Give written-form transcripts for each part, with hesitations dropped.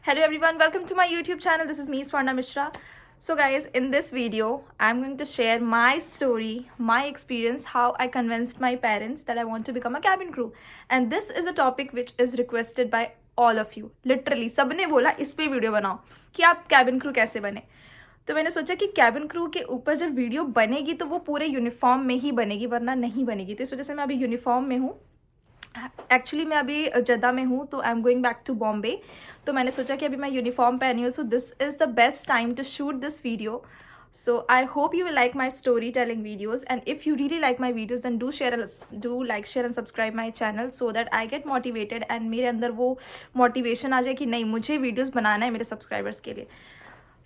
Hello everyone, welcome to my YouTube channel. This is me, Swarna Mishra. So guys, in this video, I'm going to share my story, my experience, how I convinced my parents that I want to become a cabin crew. And this is a topic which is requested by all of you. Literally, सबने बोला इस पे video बनाओ कि आप cabin crew कैसे बने. तो मैंने सोचा कि कैबिन क्रू के ऊपर जब वीडियो बनेगी तो वो पूरे यूनिफॉर्म में ही बनेगी, वरना नहीं बनेगी. तो इस वजह से मैं अभी यूनिफॉर्म में हूँ. एक्चुअली मैं अभी जद्दा में हूँ, तो I am going back to Bombay. तो मैंने सोचा कि अभी मैं यूनिफॉर्म पहनी हूँ, so this is the best time to shoot this video. So I hope you will like my storytelling videos, and if you really like my videos then do like, share and subscribe my channel so that I get motivated and मेरे अंदर वो motivation आ जाए कि नहीं, मुझे videos बनाना है मेरे subscribers के लिए.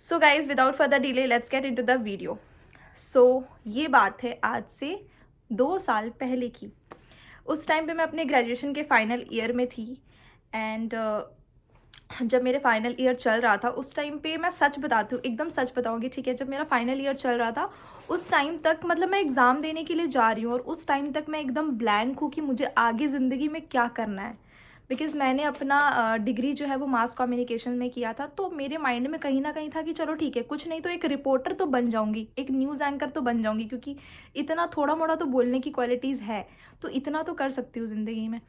So guys, without further delay, let's get into the video. So ये बात है आज से 2 साल पहले की. उस टाइम पे मैं अपने ग्रेजुएशन के फाइनल ईयर में थी. एंड जब मेरे फाइनल ईयर चल रहा था उस टाइम पे, मैं सच बताती हूँ, एकदम सच बताऊँगी, ठीक है. जब मेरा फाइनल ईयर चल रहा था उस टाइम तक, मतलब मैं एग्ज़ाम देने के लिए जा रही हूँ और उस टाइम तक मैं एकदम ब्लैंक हूँ कि मुझे आगे ज़िंदगी में क्या करना है. बिकॉज़ मैंने अपना डिग्री जो है वो मास कम्युनिकेशन में किया था. तो मेरे माइंड में कहीं ना कहीं था कि चलो ठीक है, कुछ नहीं तो एक रिपोर्टर तो बन जाऊंगी, एक न्यूज़ एंकर तो बन जाऊंगी, क्योंकि इतना थोड़ा मोड़ा तो बोलने की क्वालिटीज़ है, तो इतना तो कर सकती हूँ ज़िंदगी में.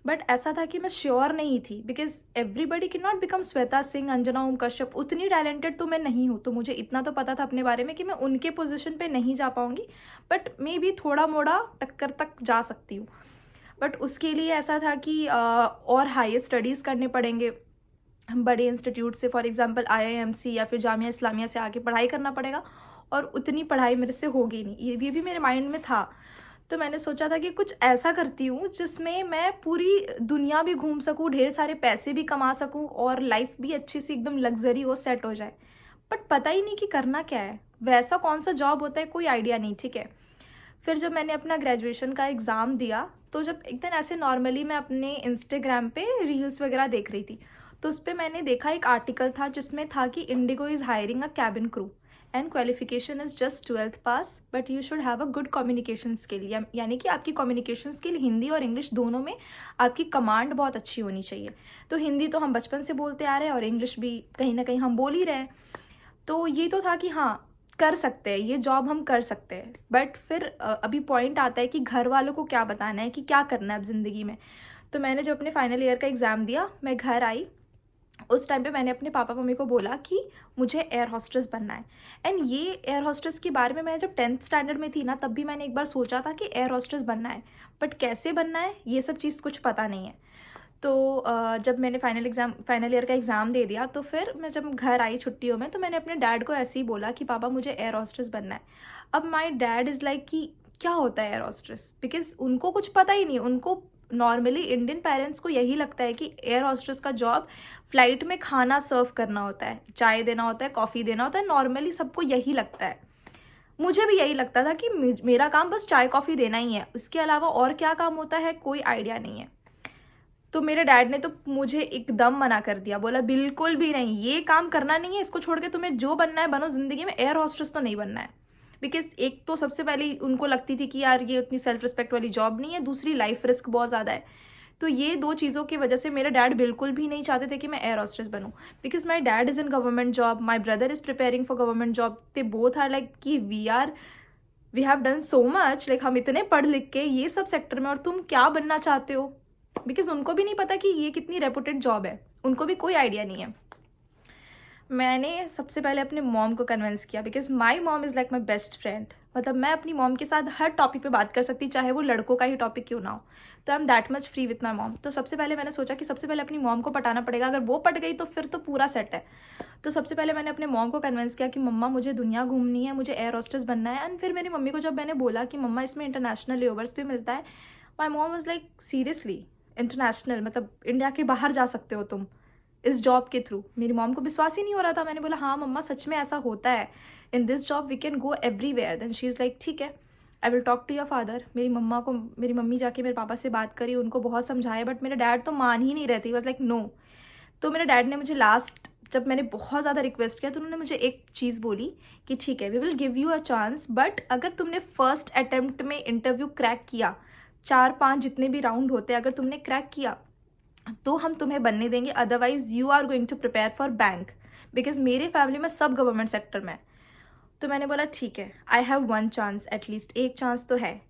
बट ऐसा था कि मैं श्योर नहीं थी, because everybody can not become Shweta Singh, Anjana Om Kashyap. उतनी टैलेंटेड तो मैं नहीं हूँ. तो मुझे इतना तो पता था अपने बारे में कि मैं उनके पोजीशन पे नहीं जा पाऊँगी, बट मे बी थोड़ा मोड़ा टक्कर तक जा सकती हूँ. बट उसके लिए ऐसा था कि और हायर स्टडीज़ करने पड़ेंगे बड़े इंस्टीट्यूट से, फॉर एग्जांपल IIMC या फिर जामिया इस्लामिया से आके पढ़ाई करना पड़ेगा. और उतनी पढ़ाई मेरे से होगी नहीं, ये भी मेरे माइंड में था. तो मैंने सोचा था कि कुछ ऐसा करती हूँ जिसमें मैं पूरी दुनिया भी घूम सकूँ, ढेर सारे पैसे भी कमा सकूँ और लाइफ भी अच्छी सी एकदम लग्जरी हो, सेट हो जाए. बट पता ही नहीं कि करना क्या है, वैसा कौन सा जॉब होता है, कोई आइडिया नहीं, ठीक है. फिर जब मैंने अपना ग्रेजुएशन का एग्ज़ाम दिया, तो जब एक दिन ऐसे नॉर्मली मैं अपने इंस्टाग्राम पे रील्स वगैरह देख रही थी, तो उस पर मैंने देखा एक आर्टिकल था जिसमें था कि Indigo is hiring a cabin crew and qualification is just 12th pass, but you should have a good communication skill. यानी कि आपकी कम्युनिकेशन स्किल हिंदी और इंग्लिश दोनों में आपकी कमांड बहुत अच्छी होनी चाहिए. तो हिंदी तो हम बचपन से बोलते आ रहे हैं और इंग्लिश भी कहीं ना कहीं हम बोल ही रहे हैं. तो ये तो था कि हाँ, कर सकते हैं, ये जॉब हम कर सकते हैं. बट फिर अभी पॉइंट आता है कि घर वालों को क्या बताना है कि क्या करना है अब ज़िंदगी में. तो मैंने जब अपने फाइनल ईयर का एग्ज़ाम दिया, मैं घर आई. उस टाइम पे मैंने अपने पापा मम्मी को बोला कि मुझे एयर हॉस्टेस बनना है. एंड ये एयर हॉस्टेस के बारे में मैं जब 10th स्टैंडर्ड में थी ना, तब भी मैंने एक बार सोचा था कि एयर हॉस्टेस बनना है, बट कैसे बनना है ये सब चीज़ कुछ पता नहीं है. तो जब मैंने फाइनल ईयर का एग्ज़ाम दे दिया, तो फिर मैं जब घर आई छुट्टियों में, तो मैंने अपने डैड को ऐसे ही बोला कि पापा मुझे एयर हॉस्टेस बनना है. अब माय डैड इज़ लाइक कि क्या होता है एयर हॉस्टेस, बिकॉज उनको कुछ पता ही नहीं. उनको नॉर्मली इंडियन पेरेंट्स को यही लगता है कि एयर हॉस्टेस का जॉब फ्लाइट में खाना सर्व करना होता है, चाय देना होता है, कॉफ़ी देना होता है. नॉर्मली सबको यही लगता है. मुझे भी यही लगता था कि मेरा काम बस चाय कॉफ़ी देना ही है, इसके अलावा और क्या काम होता है कोई आइडिया नहीं है. तो मेरे डैड ने तो मुझे एकदम मना कर दिया, बोला बिल्कुल भी नहीं, ये काम करना नहीं है, इसको छोड़ के तुम्हें जो बनना है बनो ज़िंदगी में, एयर हॉस्टेस तो नहीं बनना है. बिकॉज एक तो सबसे पहले उनको लगती थी कि यार ये उतनी सेल्फ रिस्पेक्ट वाली जॉब नहीं है, दूसरी लाइफ रिस्क बहुत ज़्यादा है. तो ये 2 चीज़ों की वजह से मेरे डैड बिल्कुल भी नहीं चाहते थे कि मैं एयर हॉस्टेस बनूँ. Because my dad is in government job, my brother is preparing for government job. They both are like कि we have done so much, like हम इतने पढ़ लिख के ये सब सेक्टर में, और तुम क्या बनना चाहते हो. बिकॉज उनको भी नहीं पता कि ये कितनी रेपुटेड जॉब है, उनको भी कोई आइडिया नहीं है. मैंने सबसे पहले अपने मॉम को कन्विंस किया, because my mom is like my best friend. मतलब मैं अपनी मॉम के साथ हर टॉपिक पे बात कर सकती, चाहे वो लड़कों का ही टॉपिक क्यों ना हो. तो I M that much free with my mom. तो सबसे पहले मैंने सोचा कि सबसे पहले अपनी मॉम को पटाना पड़ेगा, अगर वो पट गई तो फिर तो पूरा सेट है. तो सबसे पहले मैंने अपने मॉम को कन्विंस किया कि मम्मा मुझे दुनिया घूमनी है, मुझे एयर हॉस्टेस बनना है. एंड फिर मेरी मम्मी को जब मैंने बोला कि मम्मा इसमें इंटरनेशनल लेवर्स भी मिलता है, my mom was like seriously, international मतलब इंडिया के बाहर जा सकते हो तुम इस जॉब के थ्रू. मेरी मॉम को विश्वास ही नहीं हो रहा था. मैंने बोला हाँ मम्मा सच में ऐसा होता है, in this job we can go everywhere. Then she is like ठीक है, I will talk to your father. मेरी मम्मी जाके मेरे पापा से बात करी, उनको बहुत समझाया, बट मेरे डैड तो मान ही नहीं रहती, वॉज लाइक नो. तो मेरे डैड ने मुझे लास्ट, जब मैंने बहुत ज़्यादा रिक्वेस्ट किया, तो उन्होंने मुझे एक चीज़ बोली कि ठीक है we will give you a chance, but अगर तुमने फर्स्ट अटेम्प्ट में इंटरव्यू क्रैक किया, 4-5 जितने भी राउंड होते हैं, अगर तुमने क्रैक किया, तो हम तुम्हें बनने देंगे, otherwise you are going to prepare for bank, because मेरे फैमिली में सब गवर्नमेंट सेक्टर में है। तो मैंने बोला ठीक है, I have one chance, at least एक चांस तो है।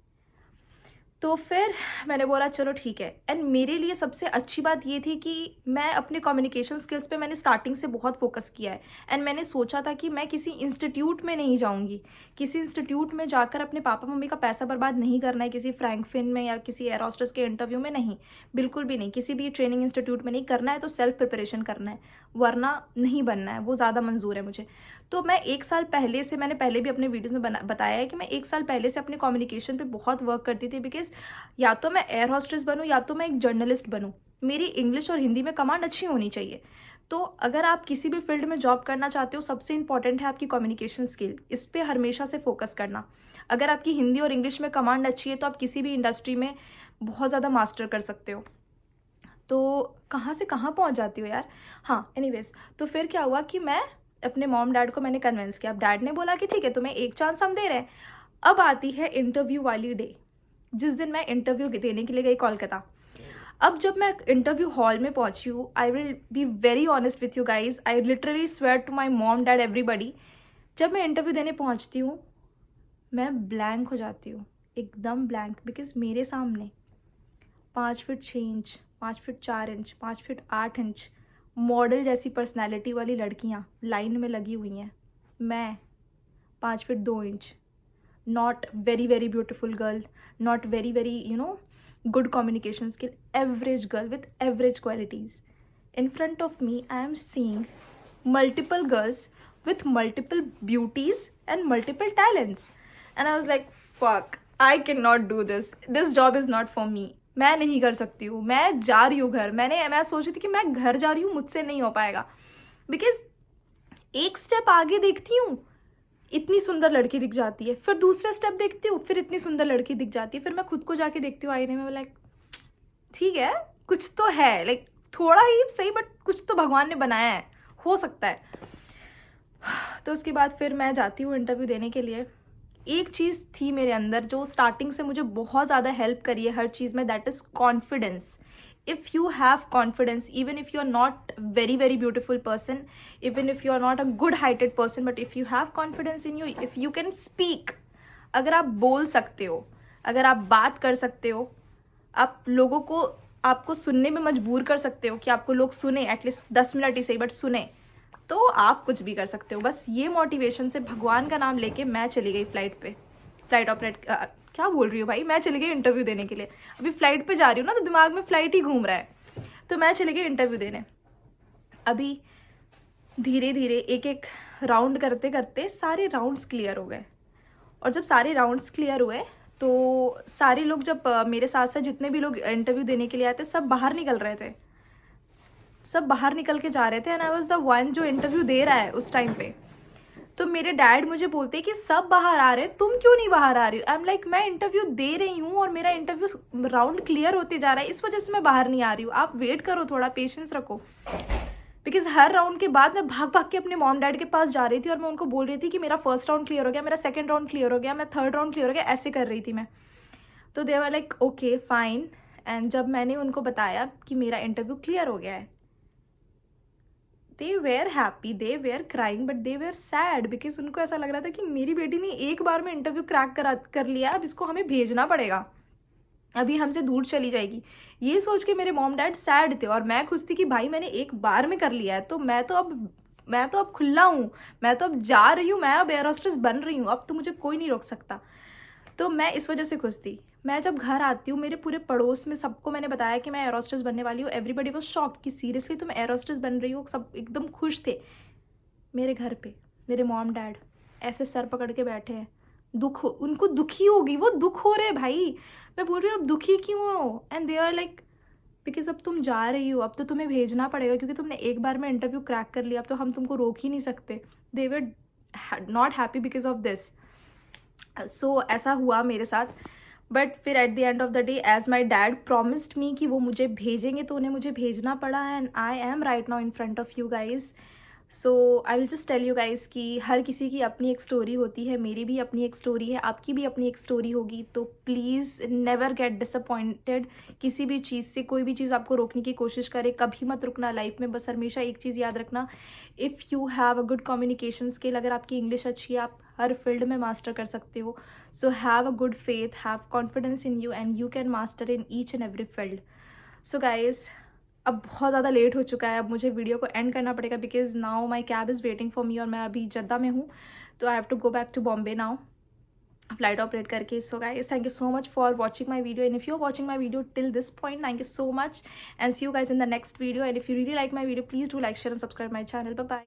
तो फिर मैंने बोला चलो ठीक है। एंड मेरे लिए सबसे अच्छी बात ये थी कि मैं अपने कम्युनिकेशन स्किल्स पे मैंने स्टार्टिंग से बहुत फोकस किया है। एंड मैंने सोचा था कि मैं किसी इंस्टीट्यूट में नहीं जाऊंगी, किसी इंस्टीट्यूट में जाकर अपने पापा मम्मी का पैसा बर्बाद नहीं करना है, किसी फ्रैंकफिन में या किसी एयर होस्टेस के इंटरव्यू में नहीं, बिल्कुल भी नहीं, किसी भी ट्रेनिंग इंस्टीट्यूट में नहीं करना है। तो सेल्फ प्रिपरेशन करना है, वरना नहीं बनना है, वो ज़्यादा मंजूर है मुझे। तो मैं एक साल पहले से, मैंने पहले भी अपने वीडियोज़ में बताया है कि मैं एक साल पहले से अपने कम्युनिकेशन पे बहुत वर्क करती थी, बिकॉज या तो मैं एयर हॉस्टेस बनूं या तो मैं एक जर्नलिस्ट बनूं, मेरी इंग्लिश और हिंदी में कमांड अच्छी होनी चाहिए। तो अगर आप किसी भी फील्ड में जॉब करना चाहते हो, सबसे इंपॉर्टेंट है आपकी कम्युनिकेशन स्किल, इस पर हमेशा से फोकस करना। अगर आपकी हिंदी और इंग्लिश में कमांड अच्छी है तो आप किसी भी इंडस्ट्री में बहुत ज़्यादा मास्टर कर सकते हो। तो कहाँ से कहाँ पहुँच जाती हो यार। हाँ, एनीवेज, तो फिर क्या हुआ कि मैं अपने मॉम डैड को मैंने कन्विंस किया। अब डैड ने बोला कि ठीक है, तुम्हें एक चांस हम दे रहे हैं। अब आती है इंटरव्यू वाली डे, जिस दिन मैं इंटरव्यू देने के लिए गई कोलकाता। अब जब मैं इंटरव्यू हॉल में पहुंची हूँ, I will be very honest with you guys, I literally swear to my mom dad everybody, जब मैं इंटरव्यू देने पहुंचती हूँ मैं ब्लैंक हो जाती हूँ, एकदम ब्लैंक। बिकॉज मेरे सामने 5 feet 6 inch, 5 feet 4 inch, 5 feet 8 inch model जैसी पर्सनैलिटी वाली लड़कियाँ लाइन में लगी हुई हैं। मैं 5 feet 2 inch, not very very beautiful girl, not very very good communication skill, average girl with average qualities. In front of me I am seeing multiple girls with multiple beauties and multiple talents, and I was like fuck, I cannot do this job is not for me, मैं नहीं कर सकती हूँ। मैं जा रही हूँ घर, मैं सोच रही थी कि मैं घर जा रही हूँ, मुझसे नहीं हो पाएगा। बिकॉज एक स्टेप आगे देखती हूँ, इतनी सुंदर लड़की दिख जाती है, फिर दूसरा स्टेप देखती हूँ, फिर इतनी सुंदर लड़की दिख जाती है, फिर मैं खुद को जाके देखती हूँ आईने में, लाइक ठीक है कुछ तो है, लाइक थोड़ा ही सही बट कुछ तो भगवान ने बनाया है, हो सकता है। तो उसके बाद फिर मैं जाती हूँ इंटरव्यू देने के लिए। एक चीज़ थी मेरे अंदर जो स्टार्टिंग से मुझे बहुत ज़्यादा हेल्प करी है हर चीज़ में, that is confidence. if you have confidence, even if you are not very very beautiful person, even if you are not a good heighted person, but if you have confidence in you, if you can speak, अगर आप बोल सकते हो, अगर आप बात कर सकते हो, आप लोगों को आपको सुनने में मजबूर कर सकते हो कि आपको लोग सुने, एटलीस्ट 10 मिनट ही सही बट सुने, तो आप कुछ भी कर सकते हो। बस ये मोटिवेशन से भगवान का नाम लेके मैं चली गई फ्लाइट पे, फ्लाइट ऑपरेट क्या बोल रही हूँ भाई, मैं चली गई इंटरव्यू देने के लिए। अभी फ्लाइट पे जा रही हूँ ना, तो दिमाग में फ्लाइट ही घूम रहा है। तो मैं चली गई इंटरव्यू देने। अभी धीरे धीरे एक एक राउंड करते करते सारे राउंड्स क्लियर हो गए, और जब सारे राउंड्स क्लियर हुए तो सारे लोग, जब मेरे साथ साथ जितने भी लोग इंटरव्यू देने के लिए आए थे, सब बाहर निकल रहे थे, सब बाहर निकल के जा रहे थे, and I was the one जो इंटरव्यू दे रहा है उस टाइम पे। तो मेरे डैड मुझे बोलते कि सब बाहर आ रहे हैं, तुम क्यों नहीं बाहर आ रही हो। आई एम लाइक, मैं इंटरव्यू दे रही हूँ और मेरा इंटरव्यू राउंड क्लियर होते जा रहा है, इस वजह से मैं बाहर नहीं आ रही हूँ, आप वेट करो, थोड़ा पेशेंस रखो। बिकॉज हर राउंड के बाद मैं भाग भाग के अपने मॉम डैड के पास जा रही थी और मैं उनको बोल रही थी कि मेरा फर्स्ट राउंड क्लियर हो गया, मेरा सेकंड राउंड क्लियर हो गया, मैं थर्ड राउंड क्लियर हो गया, ऐसे कर रही थी मैं। तो they were like okay fine. And जब मैंने उनको बताया कि मेरा इंटरव्यू क्लियर हो गया है, they were happy, they were crying, but they were sad, because उनको ऐसा लग रहा था कि मेरी बेटी ने एक बार में इंटरव्यू क्रैक कर लिया, अब इसको हमें भेजना पड़ेगा, अभी हमसे दूर चली जाएगी। ये सोच के मेरे मॉम डैड सैड थे, और मैं खुश थी कि भाई मैंने एक बार में कर लिया है, तो मैं तो अब खुला हूँ, मैं तो अब जा रही हूँ, मैं अब एयर होस्टेस बन रही हूँ, अब तो मुझे कोई नहीं रोक सकता। तो मैं इस वजह से खुश थी। मैं जब घर आती हूँ, मेरे पूरे पड़ोस में सबको मैंने बताया कि मैं एयर होस्टेस बनने वाली हूँ, एवरीबडी वाज शॉक्ड कि सीरियसली तुम एयर होस्टेस बन रही हो, सब एकदम खुश थे। मेरे घर पे मेरे मॉम डैड ऐसे सर पकड़ के बैठे हैं, उनको दुखी होगी, वो दुख हो रहे भाई। मैं बोल रही हूँ अब दुखी क्यों हो, and they are like because अब तुम जा रही हो, अब तो तुम्हें भेजना पड़ेगा, क्योंकि तुमने एक बार में इंटरव्यू क्रैक कर लिया, अब तो हम तुमको रोक ही नहीं सकते। They were not happy because of this. So ऐसा हुआ मेरे साथ। बट फिर at the end of the day, as my dad promised me कि वो मुझे भेजेंगे, तो उन्हें मुझे भेजना पड़ा, and I am right now in front of you guys. So I will just tell you guys कि हर किसी की अपनी एक स्टोरी होती है, मेरी भी अपनी एक स्टोरी है, आपकी भी अपनी एक स्टोरी होगी। तो प्लीज़ नेवर गेट डिसअपॉइंटेड किसी भी चीज़ से। कोई भी चीज़ आपको रोकने की कोशिश करे, कभी मत रुकना लाइफ में। बस हमेशा एक चीज़ याद रखना, if you have a good communication skill, अगर आपकी इंग्लिश अच्छी है, आप हर फील्ड में मास्टर कर सकते हो। So have a good faith, have confidence in you and you can master in each and every field. So guys, अब बहुत ज़्यादा लेट हो चुका है, अब मुझे वीडियो को एंड करना पड़ेगा because now my cab is waiting for me और मैं अभी जद्दा में हूँ। तो I have to go back to Bombay now, flight operate करके। So guys, thank you so much for watching my video and if you are watching my video till this point, thank you so much and see you guys in the next video. And if you really like my video, please do like, share and subscribe my channel. Bye bye.